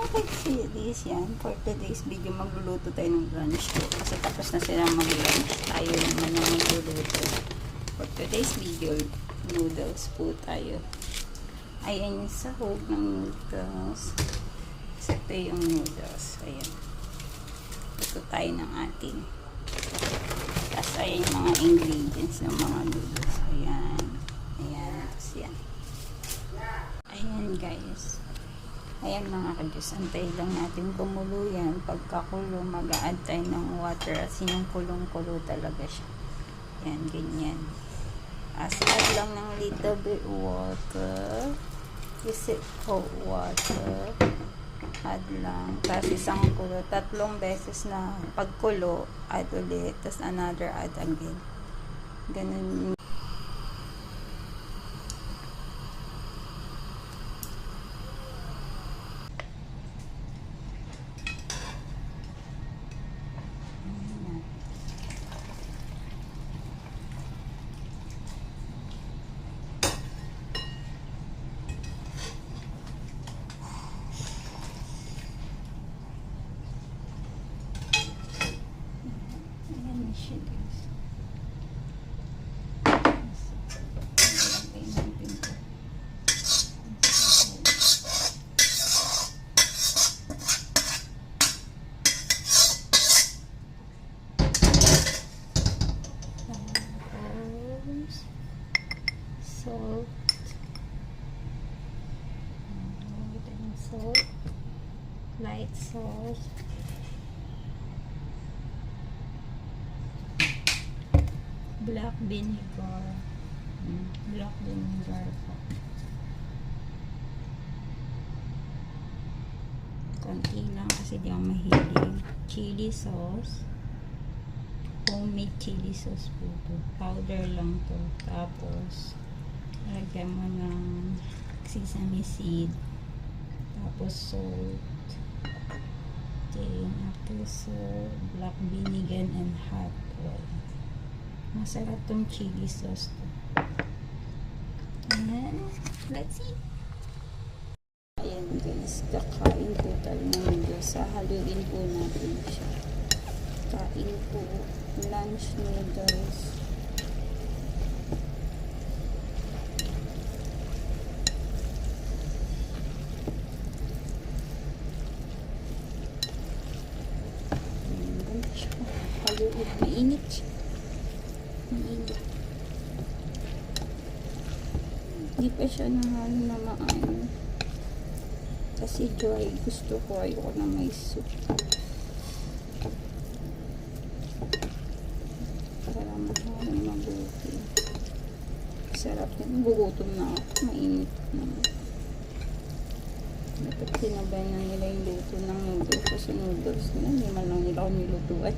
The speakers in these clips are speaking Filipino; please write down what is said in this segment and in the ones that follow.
This yan. For today's video, magluluto tayo ng lunch ko. Kasi tapos na sila mag-lunch. Tayo naman ang magluluto. For today's video, noodles po tayo. Ayan yung sahog ng noodles. Kasi ito yung noodles. Ayan. Luto tayo ng ating. Tapos ayan yung mga ingredients ng mga noodles. Ayan. Ayan. Tapos yan. Ayan guys. Ayan mga kadyos, antay lang natin kumulo yan. Pagkakulo, mag-a-add tayo ng water. As yung kulong-kulo talaga siya. Ayan, ganyan. As add lang ng little bit water. Isip hot water. Add lang. Tapos isang kulo. 3 beses na pagkulo, add ulit. Tapos another add again. Ganun. Salt, light sauce, black vinegar, konti lang kasi di ako mahilig. Chili sauce, homemade chili sauce po to, powder lang to. Tapos lagyan mo ng sesame seed. Tapos salt. Then after salt, black vinegar and hot oil. Masarap tong chili sauce to. Ayan. Let's see. Ayan guys, kakain po tayo ng noodles. Haluin po natin siya. Kain po. Lunch noodles. Mainit siya. Mainit. Hindi pa siya nahalo na maano. Kasi dry. Gusto ko. Ayoko na may soup. Para mahalong mabuti. Sarap na. Gugutom na ako. Mainit na. Dapat sinabay na nila yung luto ng noodles. Kasi noodles na. Hindi man lang nila ako nilutuan.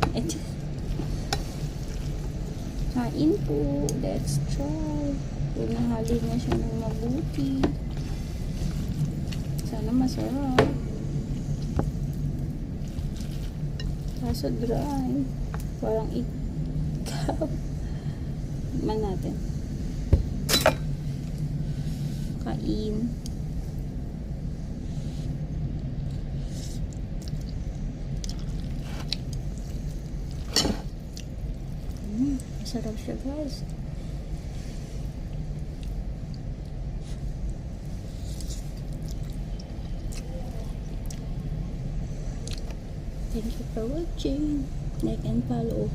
Kain po. Let's try. Kung nahali na siya ng mabuti. Sana masarap. Kaso dry. Parang ikaw. Tignan natin. Kain. Sarap siya guys. Thank you for watching. Like and follow.